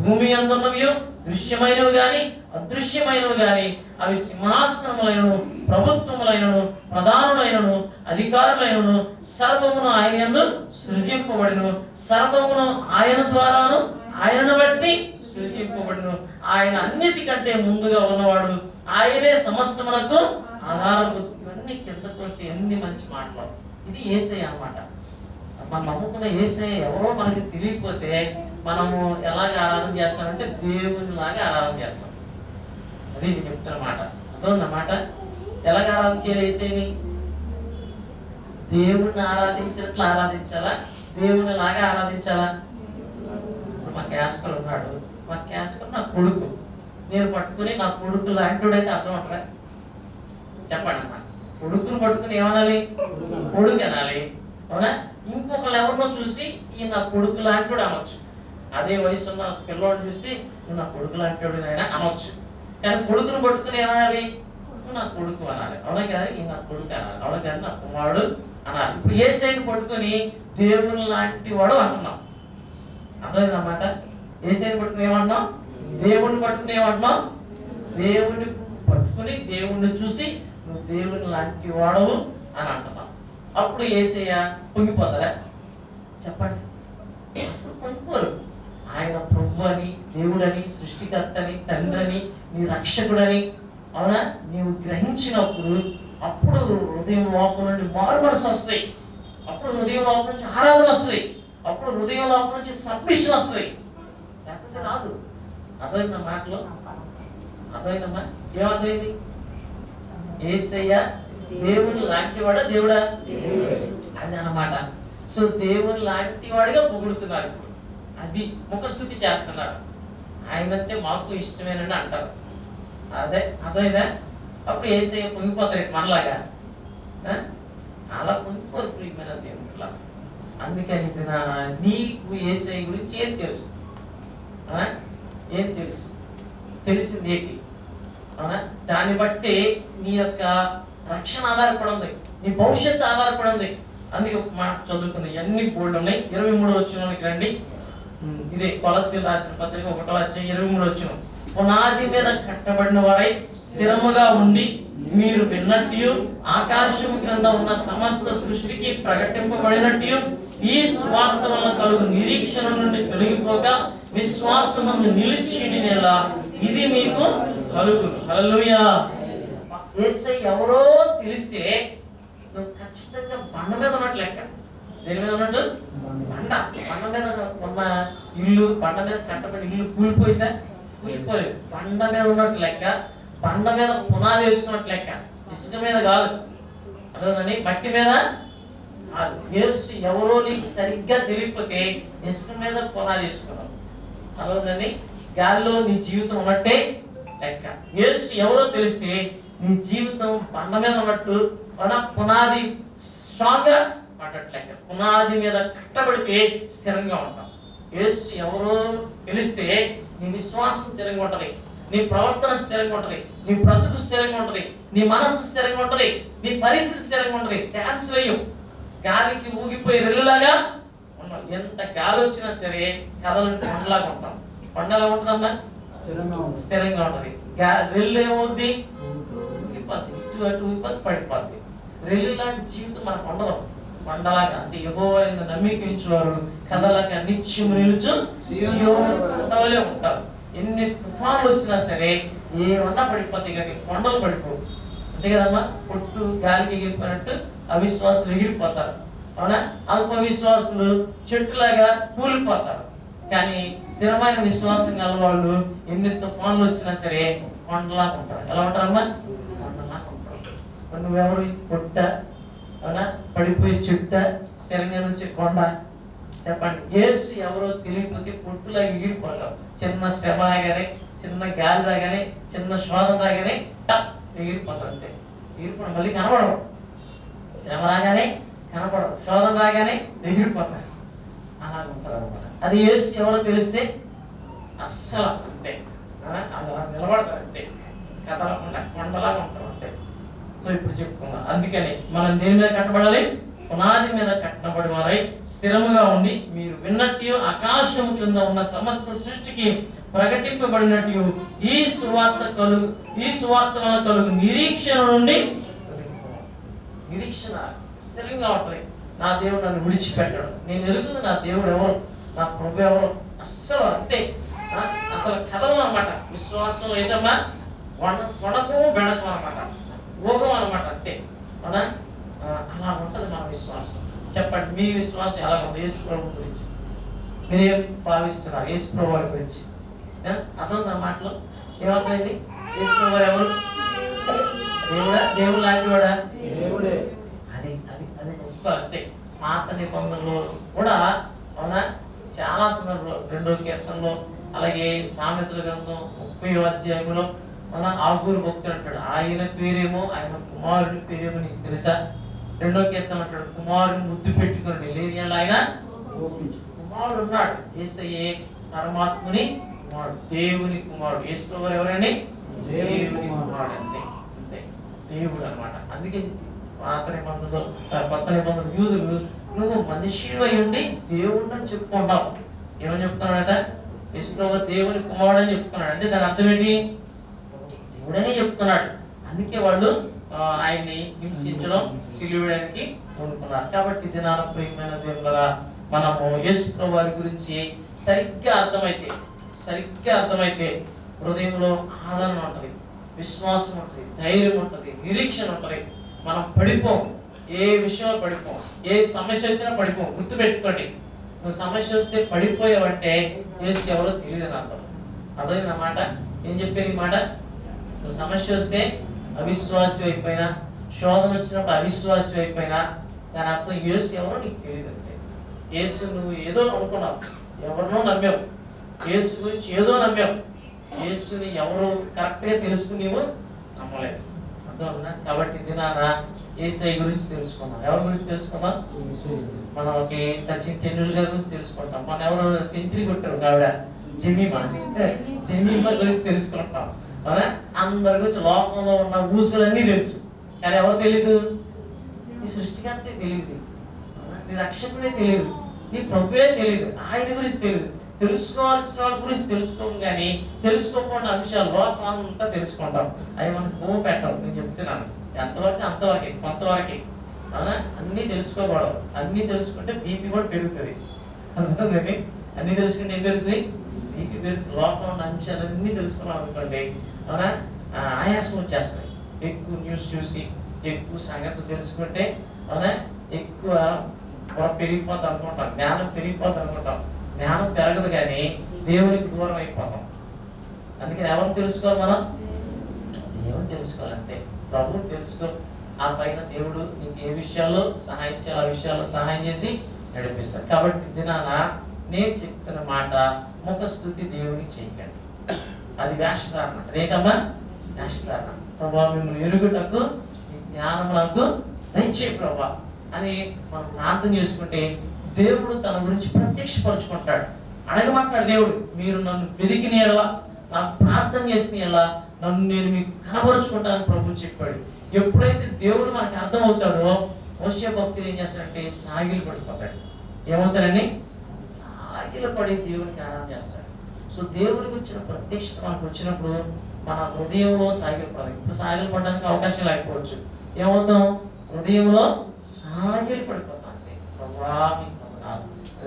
భూమి అందున్నవి దృశ్యమైనవి గాని అదృశ్యమైనవి గాని అవి సింహాసనములైనను ప్రభుత్వములైనను ప్రధానులైనను అధికారులైనను సర్వమును ఆయన యందు సృజింపబడిను. సర్వమును ఆయన ద్వారాను ఆయనను బట్టి సృజింపబడిను. ఆయన అన్నిటికంటే ముందుగా ఉన్నవాడు, ఆయనే సమస్తమునకు ఆధారభూతుడు. ఇవన్నీ కిందకు వస్తే ఎన్ని మంచి మాటలు. ఇది యేసయ్య అన్నమాట. మనం నమ్ముకున్న యేసయ్య ఎవరో మనకి తెలియకపోతే మనము ఎలాగ ఆరాధన చేస్తామంటే దేవుని లాగా ఆరాధన చేస్తాం. అది నేను చెప్తున్న మాట అర్థమన్నమాట. ఎలాగ ఆరాధన చేయాలి? యేసయ్యని దేవుడిని ఆరాధించినట్లు ఆరాధించాలా, దేవుని లాగా ఆరాధించాలా? ఇప్పుడు మా క్యాస్పర్ ఉన్నాడు, మా క్యాస్పర్ నా కొడుకు. నేను పట్టుకుని నా కొడుకు లాంటివాడంటే అర్థం అంటారా? చెప్పండి అమ్మా. కొడుకును పట్టుకుని ఏమనాలి? కొడుకు అనాలి, అవునా? ఇంకొకళ్ళు ఎవరినో చూసి ఈ నా కొడుకు లాంటివాడు అనొచ్చు. అదే వయసు ఉన్న పిల్లవాడు చూసి నువ్వు నా కొడుకు లాంటివాడు అయినా అనొచ్చు. కానీ కొడుకును పట్టుకుని ఏమనాలి? నువ్వు నా కొడుకు అనాలి, అవునా కదా? ఈ నా కొడుకు అనాలి, అవునా కదా? నా కుమారుడు అనాలి. ఇప్పుడు యేసయ్యని పట్టుకుని దేవుని లాంటి వాడు అంటున్నాం. అర్థమైందన్నమాట. యేసయ్యని పట్టుకుని ఏమన్నాం? దేవుణ్ణి పట్టుకుని ఏమంటున్నాం? దేవుణ్ణి పట్టుకుని దేవుణ్ణి చూసి నువ్వు దేవుని లాంటి వాడవు అని అంటున్నాం. అప్పుడు యేసయ్య పొంగిపోతారా? చెప్పండి. పొంగిపోరు. ఆయన ప్రభు అని, దేవుడని, సృష్టికర్తని, తండ్రిని, నీ రక్షకుడని, అవునా, నీవు గ్రహించినప్పుడు అప్పుడు హృదయం లోపల నుండి మారు మనసు వస్తాయి. అప్పుడు హృదయం లోపల నుంచి ఆరాధన వస్తుంది, అప్పుడు హృదయం లోపల నుంచి సబ్మిషన్ వస్తుంది, లేకపోతే రాదు. అర్థమైందా మాటలో? అర్థమైందమ్మా? ఏమర్థమైంది? యేసయ్య దేవుని లాంటి వాడా దేవుడా? అది అన్నమాట. సో దేవుని లాంటి వాడిగా పొగుడుతున్నారు ఇప్పుడు, అది ముఖస్థుతి చేస్తున్నారు. ఆయనంటే మాకు ఇష్టమేనని అంటారు. అదే అర్థమైందా? అప్పుడు యేసయ్య పొంగిపోతారు మనలాగా, అలా పొంగిపోరు ప్రియమైన దేవుడిలా. అందుకని నీకు యేసయ్య గురించి ఏం తెలుసు? ఏం తెలుసు? తెలిసింది ఏంటి? అవునా? దాన్ని బట్టి నీ యొక్క రక్షణ ఆధారపడి ఉంది, నీ భవిష్యత్తు ఆధారపడి ఉంది. అందుకే ఒక మాట చదువుకుంది, అన్ని బోల్డ్ ఉన్నాయి. 23 వచనానికి రండి. ఇదే కొలస్సీయులకు రాసిన పత్రిక 1వ అధ్యాయం 23 వచనం. పునాది మీద కట్టబడిన వారై స్థిరముగా ఉండి మీరు విన్నట్టు ఆకాశం క్రింద ఉన్న సమస్త సృష్టికి ప్రకటింపబడినట్టు ఈ స్వార్థ వలన కలుగు నిరీక్షణ నుండి తొలగిపోగా విశ్వాసమందు నిలిచినలా ఇది మీకు కలుగును. హల్లెలూయా. యేసయ్య ఎవరో తెలిస్తే నువ్వు ఖచ్చితంగా బండ మీద ఉన్నట్టు లెక్క. దేని మీద ఉన్నట్టు? బండ మీద ఉన్న ఇల్లు, బండ మీద కట్టబడిన ఇల్లు కూలిపోయిందా? కూలిపోలేదు. బండ మీద ఉన్నట్టు లెక్క, బండ మీద పునాది వేసుకున్నట్టు లెక్క, ఇసుక మీద కాదు. అదేనండి, మట్టి మీద కాదు. యేసు ఎవరో నీకు సరిగ్గా తెలియకపోతే ఇసుక మీద పునాది వేసుకున్నావు. అదేనండి, గాలిలో నీ జీవితం ఉన్నట్టే లెక్క. యేసు ఎవరో తెలిస్తే నీ జీవితం బండ మీద ఉన్నట్టు, పునాది స్ట్రాంగ్ గా పడ్డట్టు లెక్క. పునాది మీద కట్టబడితే స్థిరంగా ఉంటాం. యేసు ఎవరో తెలిస్తే నీ విశ్వాసం స్థిరంగా ఉంటది, నీ ప్రవర్తన స్థిరంగా ఉంటది, నీ బ్రతుకు స్థిరంగా ఉంటది, నీ మనసు స్థిరంగా ఉంటది, నీ పరిస్థితి స్థిరంగా ఉంటది. క్యాన్సిల్ అయ్యం, గాలికి ఊగిపోయి రెల్లులాగా ఉన్నాం. ఎంత గాలి వచ్చినా సరే కథలు కొండలాగా ఉంటాం. కొండలా ఉంటుందమ్మా, స్థిరంగా ఉంటది. రెల్లు ఏమవుద్ది? ఊగిపోద్ది, ఇటు అటు ఊగిపోద్ది, పడిపోద్ది. రెల్లు లాంటి జీవితం మనకు ఉండదు. కొండలాగా అంటే యెహోవాను నమ్మికించువారు కదలక నిత్యము నిలుచు సీయోను కొండవలే ఉంటారు. ఎన్ని తుఫాన్లు వచ్చినా సరే ఏమన్నా పడిపోతాయి, కానీ కొండలు పడిపోవు. అంతే కదమ్మా? పొట్టు గాలికి ఎగిరిపోయినట్టు అవిశ్వాసులు ఎగిరిపోతారు. అవునా? అల్ప విశ్వాసులు చెట్టులాగా కూలిపోతారు. కానీ స్థిరమైన విశ్వాసం గల వాళ్ళు ఎన్ని తుఫాన్లు వచ్చినా సరే కొండలాగా ఉంటారు. ఎలా ఉంటారమ్మా? కొండలాగా ఉంటారు. నువ్వెవరు? పొట్ట, అవునా? పడిపోయే చుట్ట, స్థిరంగా నుంచి కొండ? చెప్పండి. యేసు ఎవరో తెలియకపోతే పొట్టులా ఎగిరిపోతాం. చిన్న శ్రమ రాగానే, చిన్న గాలి రాగానే, చిన్న శోధన రాగానే ఎగిరిపోతాం. అంతే, ఎగిరిపోవడం. మళ్ళీ కనపడవు. శ్రమ రాగానే కనపడవు, శోధన రాగానే ఎగిరిపోతాం. అలా ఉంటారు అనమాట. అది యేసు ఎవరో తెలిస్తే అస్సలు అంతే, అలా నిలబడతారు. అంతే, కదలకుండా కొండలాగా ఉంటారు. అంతే. సో ఇప్పుడు చెప్పుకున్నాం. అందుకని మనం దేని మీద కట్టబడాలి? పునాది మీద కట్టబడి వారై స్థిరముగా ఉండి మీరు విన్నట్టు ఆకాశం కింద ఉన్న సమస్త సృష్టికి ప్రకటింపబడినట్టు ఈ సువార్త వలన కలుగు నిరీక్షణ నుండి, నిరీక్షణ స్థిరంగా ఉంటుంది. నా దేవుడు నన్ను విడిచిపెట్టాడు, నేను ఎరుగుతుంది నా దేవుడు ఎవరు, నా ప్రభు ఎవరు. అస్సలు అంతే, అసలు కథలు అనమాట. విశ్వాసం ఏదమ్మా? తొడకు బెడకు అనమాట, ఊగం అనమాట. అంతే, అవునా? అలా ఉంటుంది మన విశ్వాసం. చెప్పండి, మీ విశ్వాసం ఎలా ఉంది యేసు ప్రభు గురించి? మీరేం భావిస్తున్నారు యేసు ప్రభు వారి గురించి? అర్థం నా మాటలో ఏమవుతుంది? యేసు ప్రభు ఎవరు? దేవుడా? దేవుడు లాంటి వాడా? దేవుడే. అది అది అది గొప్ప. అంతే. పాత నిబంధనలో కూడా, అవునా, చాలా సందర్భంలో 2వ కీర్తనలో, అలాగే సామెతల గ్రంథం 30వ అధ్యాయంలో మన ఆగూరు భక్తుడు అంటాడు, ఆయన పేరేమో, ఆయన కుమారుడి పేరేమో నీకు తెలుసా? 2వ కీర్తన అంటాడు, కుమారుని ముద్దు పెట్టుకుని లేనియాలు ఆయన కుమారుడు ఉన్నాడు. యేసయ్యే పరమాత్ముని కుమారుడు, దేవుని కుమారుడు. యేసు ప్రభువు ఎవరండి? దేవుని కుమారుడు. అంతే అంతే, దేవుడు అనమాట. అందుకే పాత నిబంధనలో, కొత్త నిబంధనలు యూదులు నువ్వు మనిషివి అయి ఉండి దేవుడిని అని చెప్పుకున్నావు. ఏమని చెప్తున్నాడట? యేసు ప్రభువు దేవుని కుమారుడు అని చెప్తున్నాడు. అంటే దాని అర్థం ఏంటి? దేవుడని చెప్తున్నాడు. అందుకే వాళ్ళు ఆయన్ని హింసించడం, సిలువేయడానికి కోరుకున్నారు. కాబట్టి దినాల ప్రియమైన దేవుడా, మనము యేసు ప్రభు వారి గురించి సరిగ్గా అర్థమైతే హృదయంలో ఆదరణ ఉంటుంది, విశ్వాసం ఉంటుంది, ధైర్యం ఉంటుంది, నిరీక్షణ ఉంటుంది. మనం పడిపోం. ఏ విషయంలో పడిపో, ఏ సమస్య వచ్చినా పడిపో. గుర్తుపెట్టుకోండి, నువ్వు సమస్య వస్తే పడిపోయావంటే యేసు ఎవరో తెలియదు అర్థం. అర్థమైంది మాట. ఏం చెప్పాను ఈ మాట? నువ్వు సమస్య వస్తే అవిశ్వాసం అయిపోయినా, శోధన వచ్చినప్పుడు అవిశ్వాసం అయిపోయినా, దాని అర్థం యేసు ఎవరో నీకు తెలియదు అంతే. యేసు నువ్వు ఏదో అనుకున్నావు, ఎవరినో నమ్మావు, యేసు గురించి ఏదో నమ్మావు, యేసుని ఎవరు కరెక్ట్గా తెలుసుకుని నీవు నమ్మలేదు. అర్థమవుతుందా? కాబట్టి దినాన యేసయ్య గురించి తెలుసుకున్నాం. ఎవరి గురించి తెలుసుకున్నాం? మనం సచిన్ టెండూల్కర్ గురించి తెలుసుకుంటాం. మనం ఎవరు సెంచరీ కొట్టారు ఆవిడ, జెమీమా గురించి తెలుసుకుంటాం. అవునా? అందరి గురించి లోకంలో ఉన్న ఊసులన్నీ తెలుసు, కానీ ఎవరు తెలీదు? నీ సృష్టికర్తే తెలియదు, నీ రక్షకుడే తెలియదు, నీ ప్రభువే తెలియదు, ఆయన గురించి తెలియదు. తెలుసుకోవాల్సిన వాళ్ళ గురించి తెలుసుకోము, కానీ తెలుసుకోకుండా అంశాలు లోకం అంతా తెలుసుకుంటాం. అవి మనకు పువ్వు పెట్టవు. నేను చెప్తున్నాను, ఎంతవరకు అంతవరకే, కొంతవరకే. అవునా? అన్నీ తెలుసుకోకూడదు. అన్నీ తెలుసుకుంటే బీపీ కూడా పెరుగుతుంది. అందుకని అన్నీ తెలుసుకుంటే ఏం పెరుగుతుంది? బీపీ పెరుగుతుంది. లోపల ఉన్న అంశాలన్నీ తెలుసుకున్నాం అనుకోండి, అవునా, ఆయాసం వచ్చేస్తాయి. ఎక్కువ న్యూస్ చూసి ఎక్కువ సంగతులు తెలుసుకుంటే, అవునా, ఎక్కువ పెరిగిపోతాం అనుకుంటాం, జ్ఞానం పెరిగిపోతాం అనుకుంటాం. జ్ఞానం పెరగదు, కానీ దేవునికి దూరం అయిపోతాం. అందుకని ఎవరిని తెలుసుకోవాలి? మనం దేవుని తెలుసుకోవాలంటే ప్రభువు తెలుసుకో. ఆ పైన దేవుడు నీకు ఏ విషయాల్లో సహాయం చేయాలి, ఆ విషయాల్లో సహాయం చేసి నడిపిస్తాడు. కాబట్టి దినాన నేను చెప్తున్న మాట, ముఖస్తుతి దేవుని చేయకండి. అది వేషధారణ. అదేకమ్మా వేషధారణ. ప్రభా మిమ్మల్ని ఎరుగుటకు జ్ఞానం నాకు దయచేయి ప్రభా అని మనం ప్రార్థన చేసుకుంటే దేవుడు తన గురించి ప్రత్యక్షపరుచుకుంటాడు. అడగమంటాడు దేవుడు, మీరు నన్ను వెదికిన ఎలా, నాకు ప్రార్థన చేసిన ఎలా నన్ను నేను మీకు కనబరుచుకుంటానని ప్రభు చెప్పాడు. ఎప్పుడైతే దేవుడు మనకి అర్థమవుతాడో మోషే భక్తులు ఏం చేస్తాడంటే సాగిలు పడిపోతాడు. ఏమవుతాడని? సాగిలు పడి దేవునికి ఆరాధన చేస్తాడు. సో దేవుడికి వచ్చిన ప్రత్యక్షత మనకు వచ్చినప్పుడు మన హృదయంలో సాగిలు పడాలి. ఇప్పుడు సాగిలు పడడానికి అవకాశం లేకపోవచ్చు. ఏమవుతాం? హృదయంలో సాగిలు పడిపోతాం అంతే. ప్రభువా మీకు వందనాలు,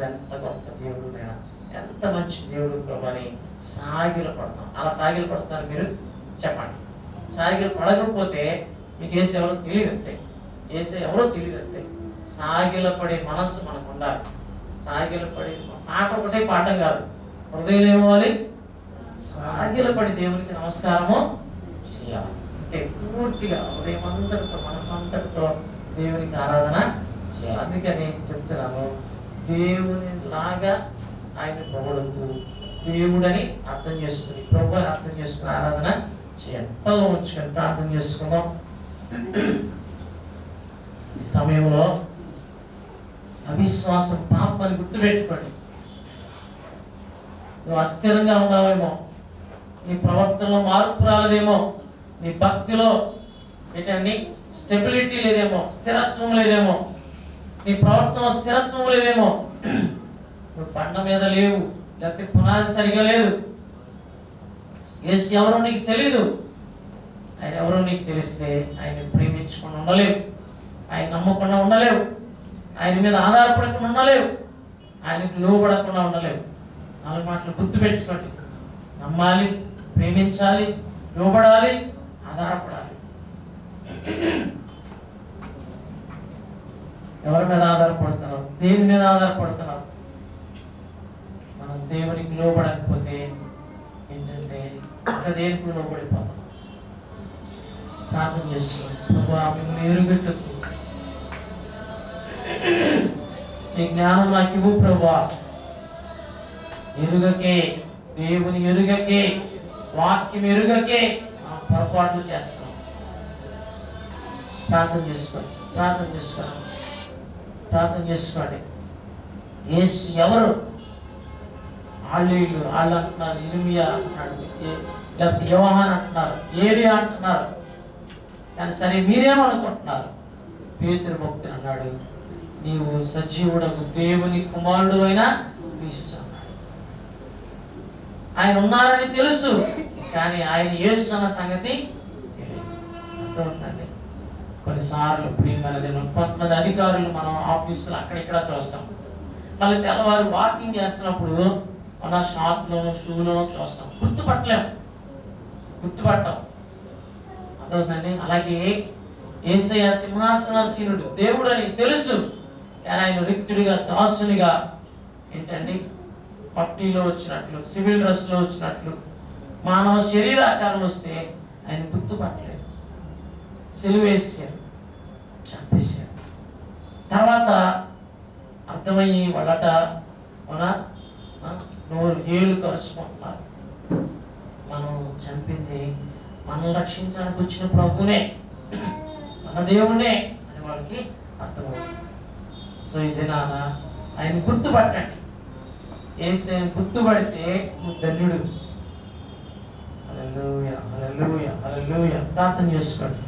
ఎంత గొప్ప దేవుడు, నేను ఎంత మంచి దేవుడు ప్రభు అని సాగిలు పడతాం. అలా సాగిలు పడుతున్నారు మీరు చెప్పండి. సాగిలు పడకపోతే మీకు యేసు ఎవరో తెలియదు అంతే. యేసు ఎవరో తెలియదు అంతే. సాగిల పడే మనస్సు మనకు ఉండాలి. సాగిల పడే పాట ఒకటే పాఠం కాదు, హృదయం ఏమవ్వాలి? సాగిల పడి దేవునికి నమస్కారము చేయాలి అంతే. పూర్తిగా హృదయం అంతటితో, మనస్సు అంతటితో దేవునికి ఆరాధన చేయాలి. అందుకని చెప్తున్నాను, దేవుని లాగా ఆయన పొగడుతూ దేవుడని అర్థం చేసుకుని, ప్రభు అని అర్థం చేసుకుని ఆరాధన చేయాలి. తలలో ఉంచుకొని ప్రార్థన చేసుకుందాం. ఈ సమయంలో అవిశ్వాసం పాపని గుర్తుపెట్టుకోండి. నువ్వు అస్థిరంగా ఉన్నావేమో, నీ ప్రవర్తనలో మార్పు రాలేదేమో, నీ భక్తిలో ఏంటండి స్టెబిలిటీ లేదేమో, స్థిరత్వం లేదేమో, నీ ప్రవర్తనలో స్థిరత్వం లేదేమో, నువ్వు బండ మీద లేవు, లేకపోతే పునాది సరిగా లేదు, యేసు ఎవరో నీకు తెలీదు. ఆయన ఎవరో నీకు తెలిస్తే ఆయన ప్రేమించకుండా ఉండలేవు, ఆయన నమ్మకుండా ఉండలేవు, ఆయన మీద ఆధారపడకుండా ఉండలేవు, ఆయనకు లోబడకుండా ఉండలేవు. 4 మాటలు గుర్తుపెట్టుకోండి. నమ్మాలి, ప్రేమించాలి, లోబడాలి, ఆధారపడాలి. ఎవరి మీద ఆధారపడుతున్నావు? దేని మీద ఆధారపడుతున్నావు? మనం దేవునికి లోబడకపోతే ఏంటంటే ఇంకా దేనికి లోబడిపోతాం. ప్రార్థన చేసుకోండి. ప్రభువా మిమ్మల్ని ఎరుగట్టుకు నీ జ్ఞానం నాకు ఇవ్వు ప్రభువా. ఎరుగకే, దేవుని ఎరుగకే, వాక్యం ఎరుగకే మనం పొరపాట్లు చేస్తాం. ప్రార్థన చేసుకోండి, ప్రార్థన చేసుకోండి, ప్రార్థన చేసుకోండి. యేసు ఎవరు? వాళ్ళు అంటున్నారు, ఇర్మియా అంటున్నాడు, లేకపోతే యోహాన్ అంటున్నారు, ఏలియా అంటున్నారు. కానీ సరే మీరేమనుకుంటున్నారు? పేతురు భక్తుడు అన్నాడు, నీవు సజీవుడకు దేవుని కుమారుడు అయినా క్రీస్తు అన్నాడు. ఆయన ఉన్నారని తెలుసు, కానీ ఆయన యేసు అన్న సంగతి తెలియదు. అర్థమవుతుందండి? కొన్నిసార్లు ప్రియమైనది కొంతమంది అధికారులు మనం ఆఫీసులు అక్కడిక్కడ చూస్తాం. మళ్ళీ తెల్లవారు వాకింగ్ చేస్తున్నప్పుడు మన షాప్లోనో షూలోనో చూస్తాం, గుర్తుపట్టం. అర్థమవుతుందండి? అలాగే యేసయ్య సింహాసనాసీనుడు దేవుడు అని తెలుసు, కానీ ఆయన రిక్తుడిగా దాసునిగా ఏంటండి పట్టీలో వచ్చినట్లు, సివిల్ డ్రెస్లో వచ్చినట్లు, మానవ శరీరాకారం వస్తే ఆయన గుర్తుపట్టలేదు, సిలువేసారు, చంపేశారు. తర్వాత అర్థమయ్యి వాళ్ళట మన నోరు ఏళ్ళు కలుసుకుంటున్నారు, మనం చంపింది మనం రక్షించడానికి వచ్చిన ప్రభునే, మన దేవుడే అని వాళ్ళకి అర్థమవుతుంది. సో ఇది నాన్న ఆయన గుర్తుపట్టండి, యేసుని గుర్తుపడితే నువ్వు ధన్యుడు. హల్లెలూయా, హల్లెలూయా, హల్లెలూయా. ప్రార్థన చేసుకోండి.